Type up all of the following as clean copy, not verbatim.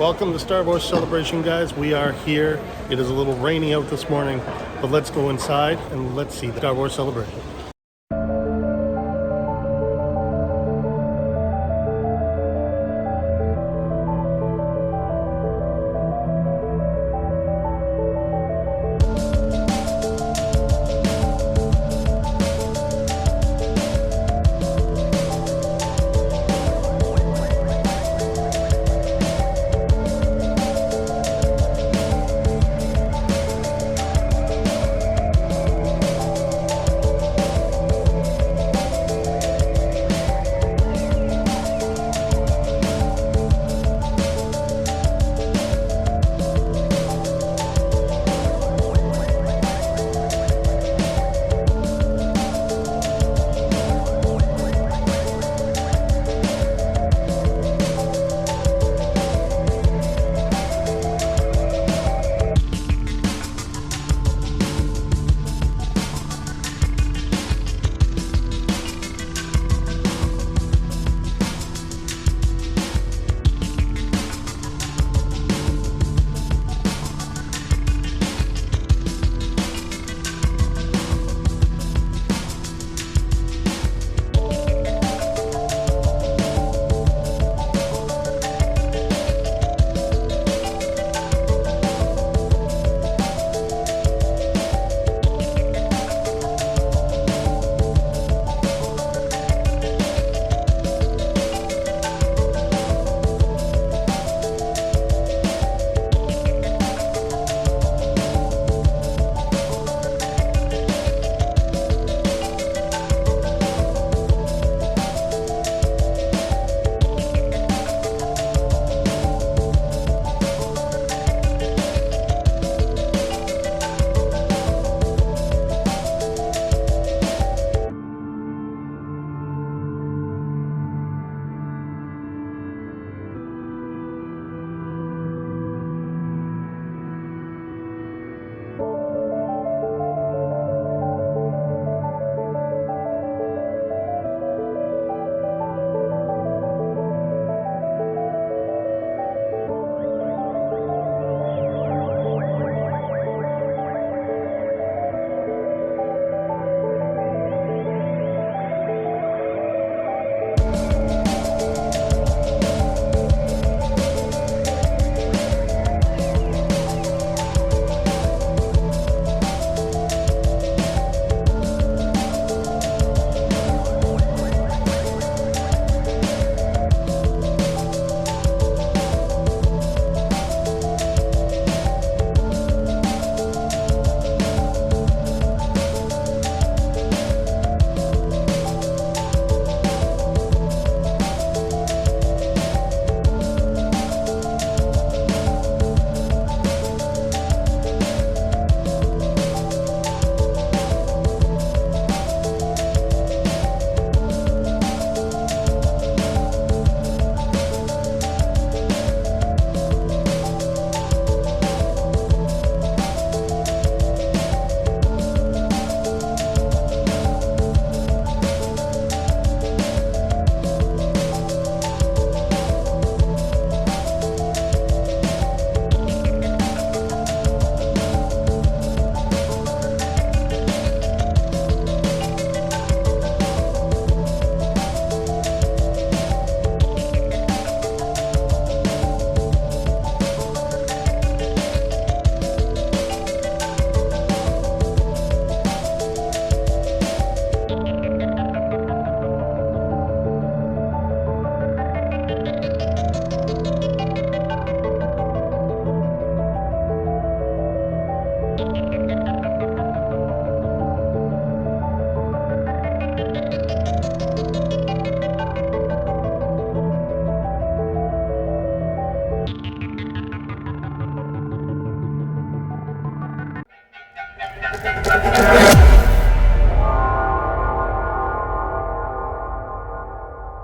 Welcome to Star Wars Celebration, guys. We are here. It is a little rainy out this morning, but let's go inside and let's see the Star Wars Celebration.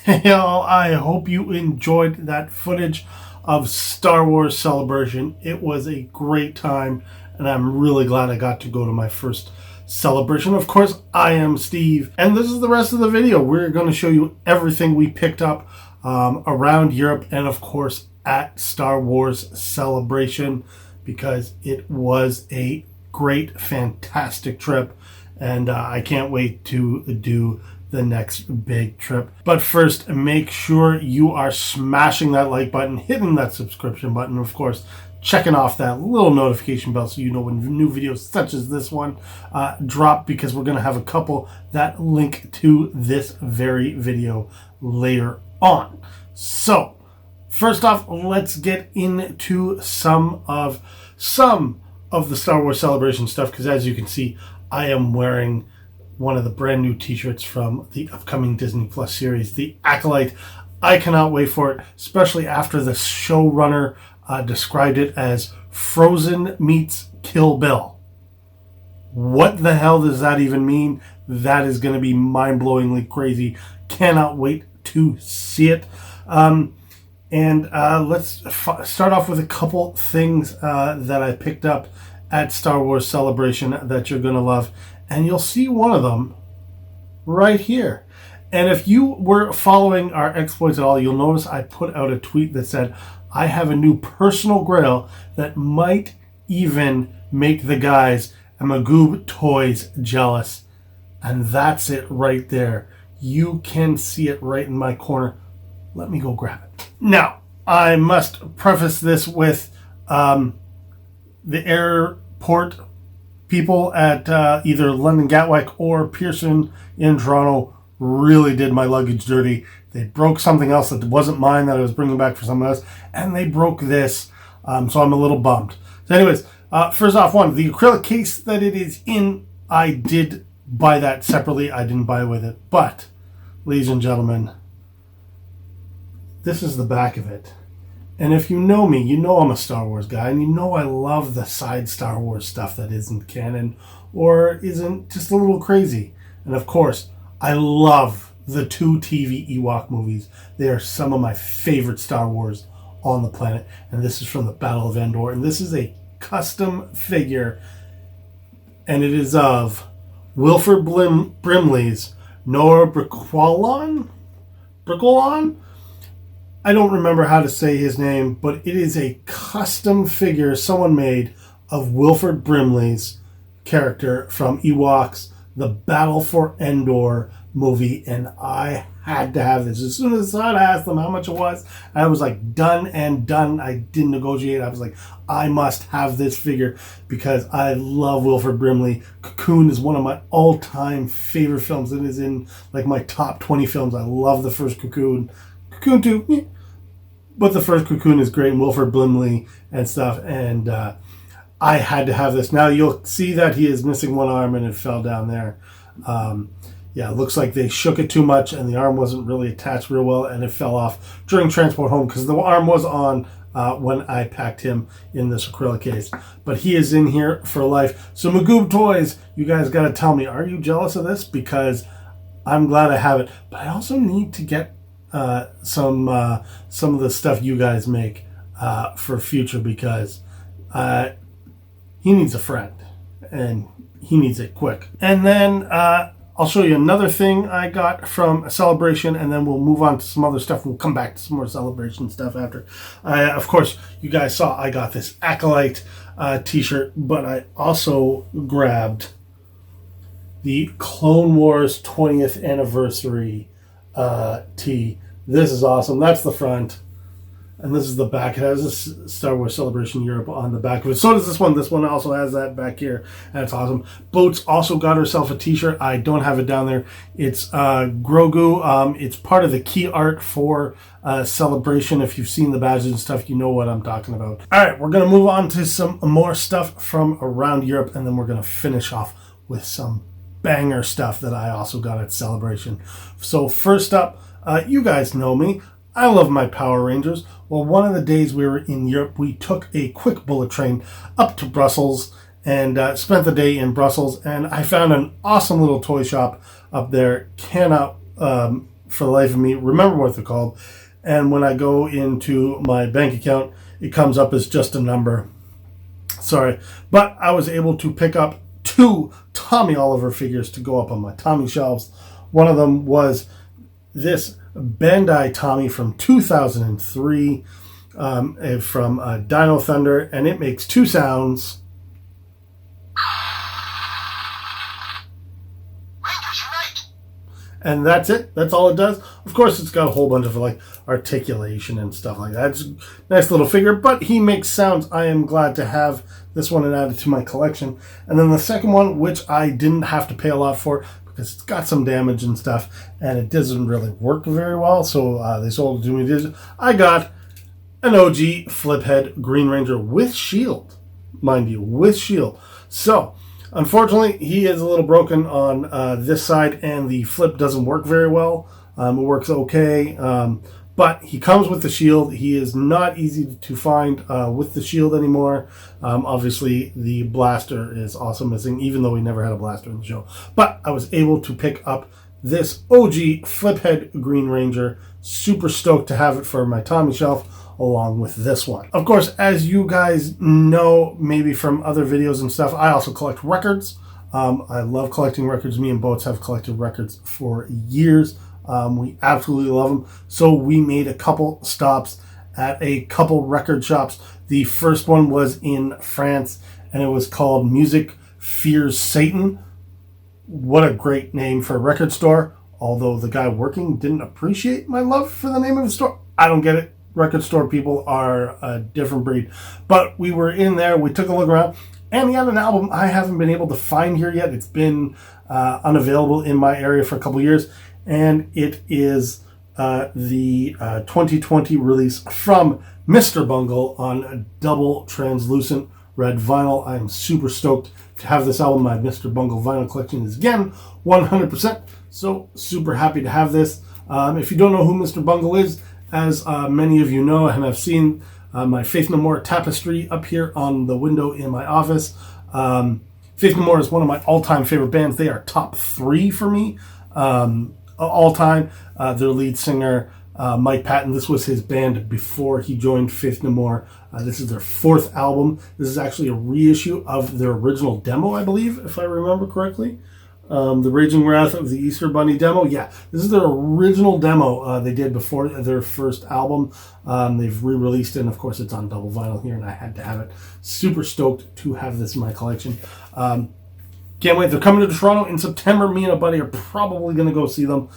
Hey all, I hope you enjoyed that footage of Star Wars Celebration. It was a great time, and I'm really glad I got to go to my first celebration. Of course, I am Steve, and this is the rest of the video. We're going to show you everything we picked up around Europe, and of course, at Star Wars Celebration, because it was a great, fantastic trip, and I can't wait to do the next big trip. But first, make sure you are smashing that like button, hitting that subscription button, of course, checking off that little notification bell so you know when new videos such as this one drop, because we're going to have a couple that link to this very video later on. So first off, let's get into some of the Star Wars Celebration stuff, because as you can see, I am wearing one of the brand new t-shirts from the upcoming Disney Plus series, The Acolyte. I cannot wait for it, especially after the showrunner described it as Frozen meets Kill Bill. What the hell does that even mean? That is going to be mind-blowingly crazy. Cannot wait to see it. Let's start off with a couple things that I picked up at Star Wars Celebration that you're going to love. And you'll see one of them right here. And if you were following our exploits at all, you'll notice I put out a tweet that said, I have a new personal grail that might even make the guys at Magoob Toys jealous. And that's it right there. You can see it right in my corner. Let me go grab it. Now, I must preface this with the airport people at either London Gatwick or Pearson in Toronto really did my luggage dirty. They broke something else that wasn't mine that I was bringing back for someone else, and they broke this, so I'm a little bummed. So anyways, first off, the acrylic case that it is in, I did buy that separately. I didn't buy it with it, but ladies and gentlemen, this is the back of it. And if you know me, you know I'm a Star Wars guy, and you know I love the side Star Wars stuff that isn't canon or isn't just a little crazy. And of course, I love the 2 TV Ewok movies. They are some of my favorite Star Wars on the planet. And this is from the Battle of Endor. And this is a custom figure, and it is of Wilford Brimley's Noah Bricolon? I don't remember how to say his name, but it is a custom figure someone made of Wilford Brimley's character from Ewoks, the Battle for Endor movie, and I had to have this. As soon as I asked them how much it was, I was like, done and done. I didn't negotiate. I was like, I must have this figure because I love Wilford Brimley. Cocoon is one of my all-time favorite films. It is in like my top 20 films. I love the first Cocoon. Cocoon 2, but the first Cocoon is great, and Wilford Brimley and stuff, and I had to have this. Now you'll see that he is missing one arm, and it fell down there. Yeah, it looks like they shook it too much, and the arm wasn't really attached real well, and it fell off during transport home, because the arm was on when I packed him in this acrylic case. But he is in here for life. So Magoob Toys, you guys got to tell me, are you jealous of this? Because I'm glad I have it, but I also need to get some of the stuff you guys make for future, because he needs a friend and he needs it quick. And then I'll show you another thing I got from Celebration, and then we'll move on to some other stuff. We'll come back to some more Celebration stuff after. Of course, you guys saw I got this Acolyte t-shirt, but I also grabbed the Clone Wars 20th anniversary tee. This is awesome. That's the front, and this is the back. It has this Star Wars Celebration Europe on the back of it. So does this one. This one also has that back here, and it's awesome. Boats also got herself a t-shirt. I don't have it down there. It's Grogu. It's part of the key art for Celebration. If you've seen the badges and stuff, you know what I'm talking about. All right, we're going to move on to some more stuff from around Europe, and then we're going to finish off with some banger stuff that I also got at Celebration. So first up, you guys know me. I love my Power Rangers. Well, one of the days we were in Europe, we took a quick bullet train up to Brussels and spent the day in Brussels. And I found an awesome little toy shop up there. Cannot, for the life of me, remember what they're called. And when I go into my bank account, it comes up as just a number. Sorry. But I was able to pick up 2 Tommy Oliver figures to go up on my Tommy shelves. One of them was this Bandai Tommy from 2003. from Dino Thunder, and it makes two sounds. And that's it. That's all it does. Of course, it's got a whole bunch of like articulation and stuff like that. It's a nice little figure, but he makes sounds. I am glad to have this one and add it to my collection. And then the second one, which I didn't have to pay a lot for because it's got some damage and stuff, and it doesn't really work very well. So they sold it to me. I got an OG Fliphead Green Ranger with shield, mind you, with shield. So unfortunately, he is a little broken on this side, and the flip doesn't work very well. It works okay, but he comes with the shield. He is not easy to find with the shield anymore. Obviously, the blaster is also missing, even though we never had a blaster in the show. But I was able to pick up this OG Fliphead Green Ranger. Super stoked to have it for my Tommy shelf, along with this one. Of course, as you guys know, maybe from other videos and stuff, I also collect records. I love collecting records. Me and Boats have collected records for years. We absolutely love them. So we made a couple stops at a couple record shops. The first one was in France, and it was called Music Fears Satan. What a great name for a record store. Although the guy working didn't appreciate my love for the name of the store. I don't get it. Record store people are a different breed. But we were in there, we took a look around, and he had an album I haven't been able to find here yet. It's been unavailable in my area for a couple years, and it is the 2020 release from Mr. Bungle on a double translucent red vinyl. I am super stoked to have this album. My Mr. Bungle vinyl collection is again 100%, so super happy to have this. If you don't know who Mr. Bungle is, as many of you know and have seen my Faith No More tapestry up here on the window in my office. Faith No More is one of my all-time favorite bands. They are top 3 for me all-time. Their lead singer, Mike Patton, this was his band before he joined Faith No More. This is their 4th album. This is actually a reissue of their original demo, I believe, if I remember correctly. The Raging Wrath of the Easter Bunny demo. Yeah, this is their original demo they did before their first album. They've re-released it, and of course it's on double vinyl here, and I had to have it. Super stoked to have this in my collection. Can't wait. They're coming to Toronto in September. Me and a buddy are probably going to go see them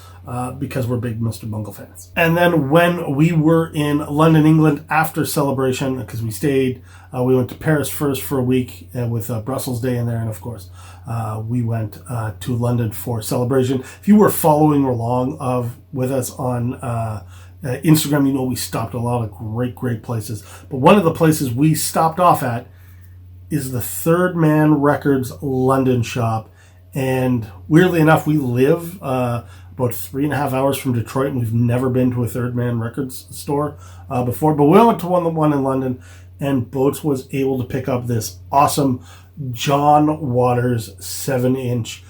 because we're big Mr. Bungle fans. And then when we were in London, England after Celebration, because we stayed, we went to Paris first for a week with Brussels Day in there. And of course, we went to London for Celebration. If you were following along with us on Instagram, you know we stopped a lot of great places. But one of the places we stopped off at is the Third Man Records London shop. And weirdly enough, we live about 3.5 hours from Detroit, and we've never been to a Third Man Records store before. But we went to one in London, and Boats was able to pick up this awesome John Waters 7-inch.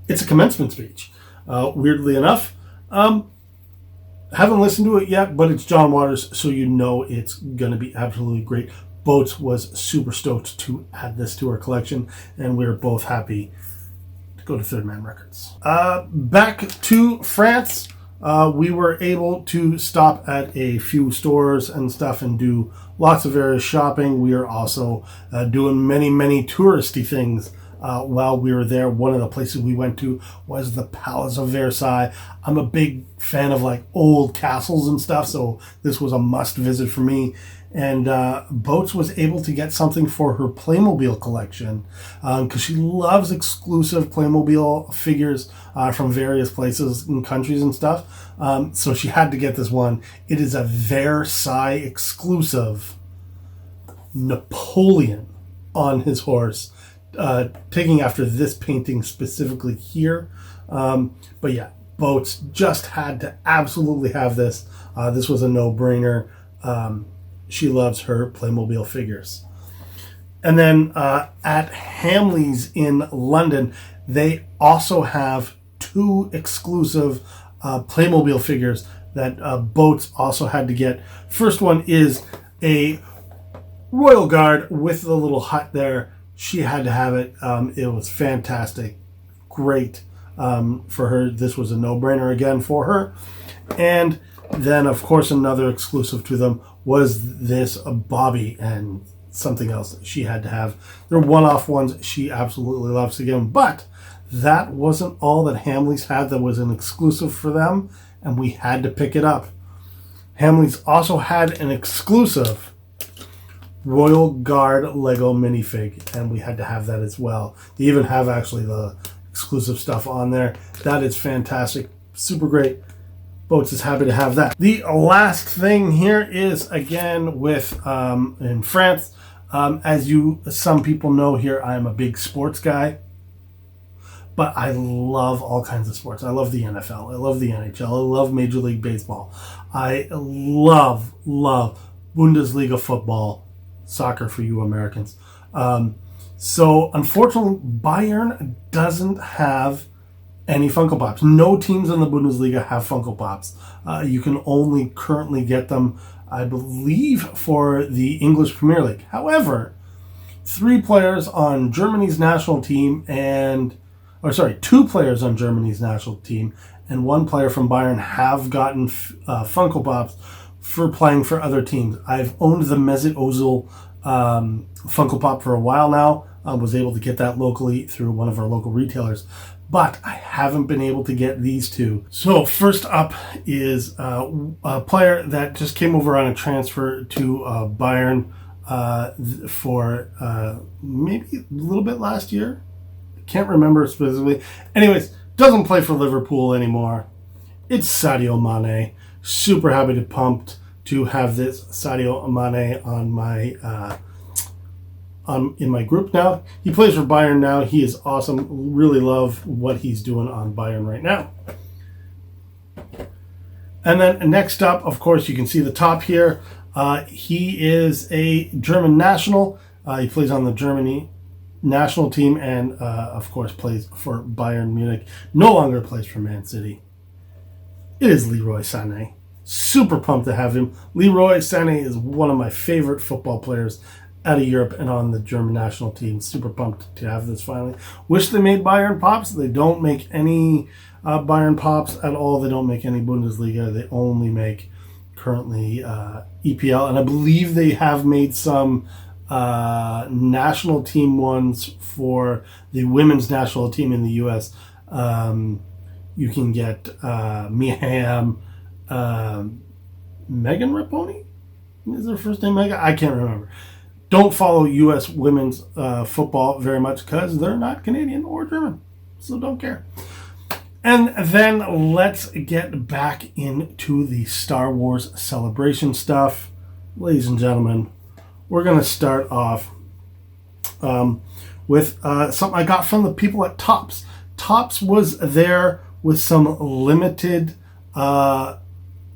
It's a commencement speech. Weirdly enough, haven't listened to it yet, but it's John Waters, so you know it's going to be absolutely great. Boats was super stoked to add this to our collection, and we're both happy to go to Third Man Records. Back to France, we were able to stop at a few stores and stuff and do lots of various shopping. We are also doing many touristy things while we were there. One of the places we went to was the Palace of Versailles. I'm a big fan of like old castles and stuff, so this was a must visit for me. And Boats was able to get something for her Playmobil collection because she loves exclusive Playmobil figures from various places and countries and stuff. So she had to get this one. It is a Versailles exclusive Napoleon on his horse, taking after this painting specifically here. But yeah, Boats just had to absolutely have this. This was a no-brainer. She loves her Playmobil figures. And then at Hamleys in London, they also have 2 exclusive Playmobil figures that Boats also had to get. First one is a Royal Guard with the little hut there. She had to have it. It was fantastic. Great for her. This was a no-brainer again for her. And then, of course, another exclusive to them was this Bobby and something else that she had to have. They're one-off ones. She absolutely loves to get them. But that wasn't all that Hamleys had that was an exclusive for them, and we had to pick it up. Hamleys also had an exclusive Royal Guard Lego minifig, and we had to have that as well. They even have actually the exclusive stuff on there. That is fantastic. Super great. Boats is happy to have that. The last thing here is, again, with in France. As some people know here, I'm a big sports guy. But I love all kinds of sports. I love the NFL. I love the NHL. I love Major League Baseball. I love Bundesliga football, soccer for you Americans. So unfortunately, Bayern doesn't have any Funko Pops. No teams in the Bundesliga have Funko Pops. You can only currently get them, I believe, for the English Premier League. However, 3 players on Germany's national team two players on Germany's national team and 1 player from Bayern have gotten Funko Pops for playing for other teams. I've owned the Mesut Ozil Funko Pop for a while now. I was able to get that locally through one of our local retailers, but I haven't been able to get these 2. So first up is a player that just came over on a transfer to Bayern for maybe a little bit last year. Can't remember specifically. Anyways, doesn't play for Liverpool anymore. It's Sadio Mane. Super happy to pumped to have this Sadio Mane on my in my group now. He plays for Bayern now. He is awesome. Really love what he's doing on Bayern right now. And then next up, of course, you can see the top here. He is a German national. He plays on the Germany national team and, of course, plays for Bayern Munich. No longer plays for Man City. It is Leroy Sané. Super pumped to have him. Leroy Sané is one of my favorite football players out of Europe and on the German national team. Super pumped to have this finally. Wish they made Bayern Pops. They don't make any Bayern Pops at all. They don't make any Bundesliga. They only make currently EPL. And I believe they have made some national team ones for the women's national team in the U.S. You can get Mia Hamm, Megan Rapinoe? Is her first name Megan? I can't remember. Don't follow U.S. women's football very much because they're not Canadian or German, so don't care. And then let's get back into the Star Wars Celebration stuff. Ladies and gentlemen, we're going to start off with something I got from the people at Topps. Topps was there with some limited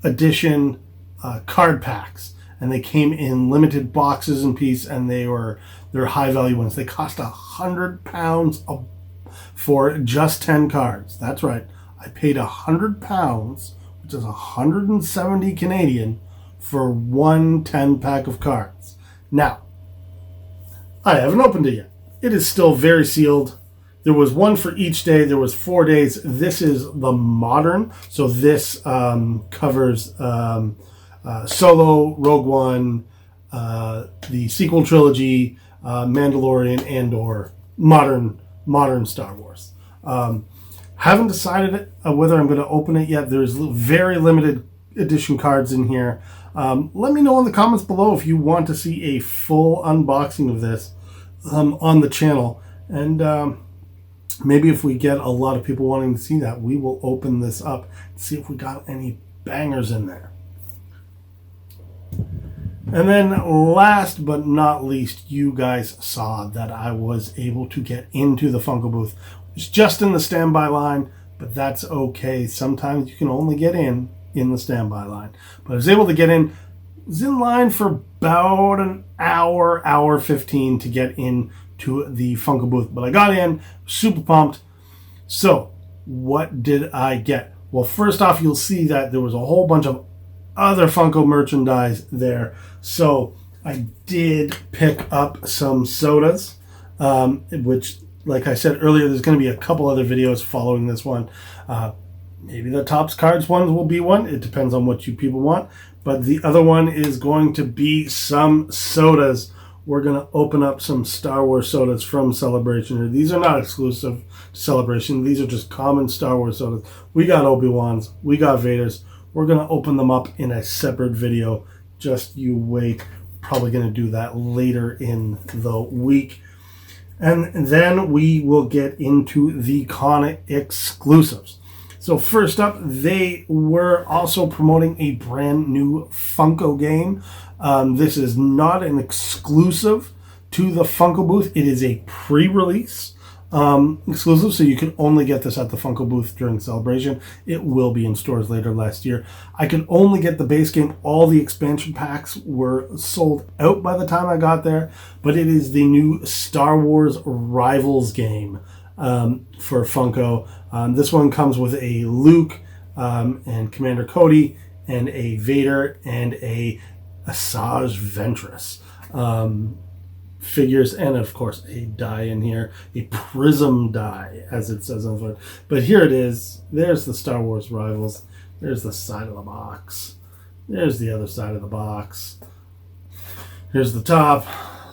edition card packs. And they came in limited boxes and pieces, and they're high value ones. They cost £100 for just 10 cards. That's right. I paid £100, which is 170 Canadian, for one 10-pack of cards. Now, I haven't opened it yet. It is still very sealed. There was one for each day. There was 4 days. This is the modern. So this covers Solo, Rogue One, the sequel trilogy, Mandalorian, and/or modern Star Wars. Haven't decided whether I'm going to open it yet. There's very limited edition cards in here. Let me know in the comments below if you want to see a full unboxing of this on the channel. And maybe if we get a lot of people wanting to see that, we will open this up and see if we got any bangers in there. And then last but not least, you guys saw that I was able to get into the Funko booth. It's just in the standby line, but that's okay. Sometimes you can only get in the standby line. But I was able to get in. I was in line for about an hour 15 to get into the Funko booth. But I got in, super pumped. So, what did I get? Well, first off, you'll see that there was a whole bunch of other Funko merchandise there. So I did pick up some sodas, which, like I said earlier, there's going to be a couple other videos following this one. Maybe the Topps Cards ones will be one. It depends on what you people want. But the other one is going to be some sodas. We're going to open up some Star Wars sodas from Celebration. These are not exclusive to Celebration. These are just common Star Wars sodas. We got Obi-Wans. We got Vaders. We're going to open them up in a separate video. Just you wait. Probably going to do that later in the week. And then we will get into the Con exclusives. So first up, they were also promoting a brand new Funko game. This is not an exclusive to the Funko booth. It is a pre-release exclusive, so you can only get this at the Funko booth during Celebration. It will be in stores later last year. I could only get the base game. All the expansion packs were sold out by the time I got there, but it is the new Star Wars Rivals game for Funko. This one comes with a Luke and Commander Cody and a Vader and a Asajj Ventress figures, and of course a die in here, a prism die as it says on the front. But here it is. There's the Star Wars Rivals. There's the side of the box. There's the other side of the box. Here's the top.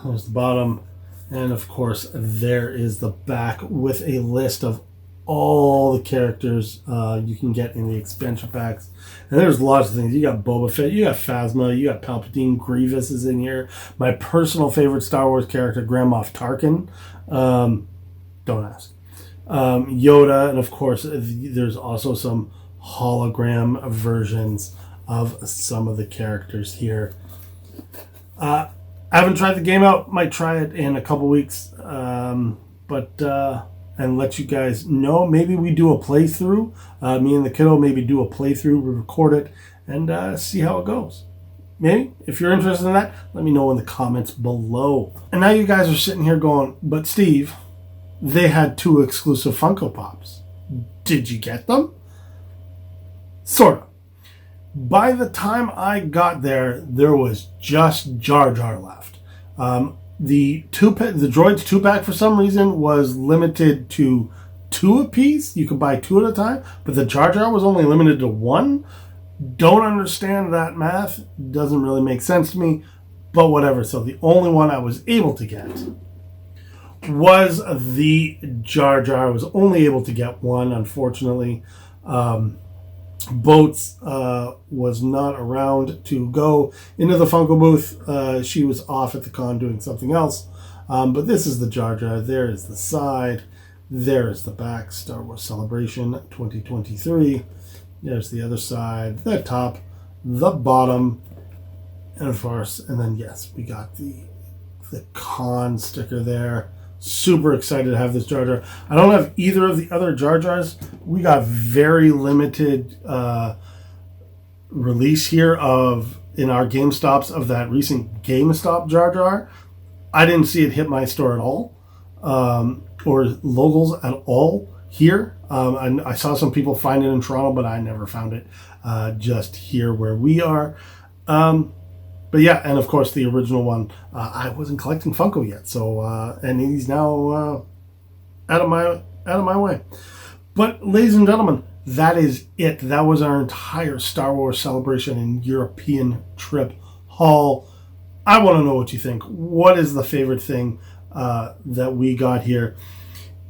There's the bottom. And of course there is the back with a list of all the characters you can get in the expansion packs. And there's lots of things. You got Boba Fett, you got Phasma, you got Palpatine, Grievous is in here. My personal favorite Star Wars character, Grand Moff Tarkin. Don't ask. Yoda, and of course there's also some hologram versions of some of the characters here. I haven't tried the game out. Might try it in a couple weeks. And let you guys know. Maybe we do a playthrough. Me and the kiddo maybe do a playthrough, we record it, and see how it goes. Maybe. If you're interested in that, let me know in the comments below. And now you guys are sitting here going, but Steve, they had 2 exclusive Funko Pops. Did you get them? Sort of. By the time I got there, there was just Jar Jar left. The Droids 2-pack for some reason was limited to 2 apiece. You could buy 2 at a time, but the Jar Jar was only limited to 1. Don't understand that math. Doesn't really make sense to me, but whatever. So the only one I was able to get was the Jar Jar. I was only able to get 1, unfortunately. Boats was not around to go into the Funko booth. She was off at the con doing something else. But this is the Jar Jar. There is the side. There is the back. Star Wars Celebration 2023. There's the other side. The top. The bottom. And of course, and then yes, we got the con sticker there. Super excited to have this Jar Jar. I don't have either of the other Jar Jars. We got very limited release here in our GameStops of that recent GameStop Jar Jar. I didn't see it hit my store at all, or locals at all here. And I saw some people find it in Toronto, but I never found it just here where we are. But yeah, and of course the original one, I wasn't collecting Funko yet, so and he's now out of my way. But ladies and gentlemen, that is it. That was our entire Star Wars Celebration and European trip haul. I want to know what you think. What is the favorite thing that we got here?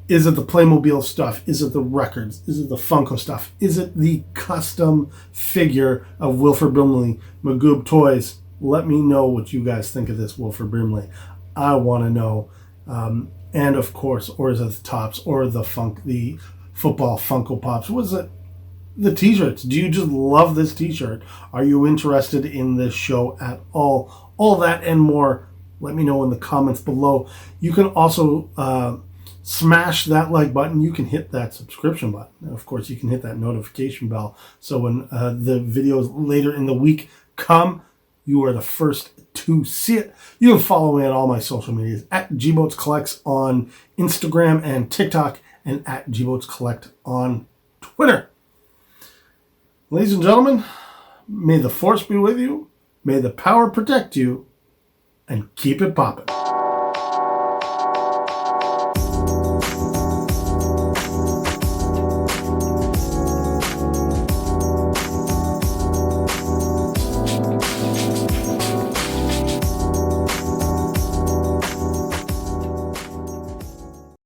Is it the Playmobil stuff? Is it the records? Is it the Funko stuff? Is it the custom figure of Wilford Brimley, Magoob Toys? Let me know what you guys think of this Wilford Brimley. I want to know. And of course, or is it the tops or the football Funko Pops? Was it the t-shirts? Do you just love this t-shirt? Are you interested in this show at all? All that and more. Let me know in the comments below. You can also smash that like button. You can hit that subscription button. And of course, you can hit that notification bell. So when the videos later in the week come, you are the first to see it. You can follow me on all my social medias at GBoatsCollects on Instagram and TikTok, and at GBoatsCollect on Twitter. Ladies and gentlemen, may the force be with you, may the power protect you, and keep it poppin'.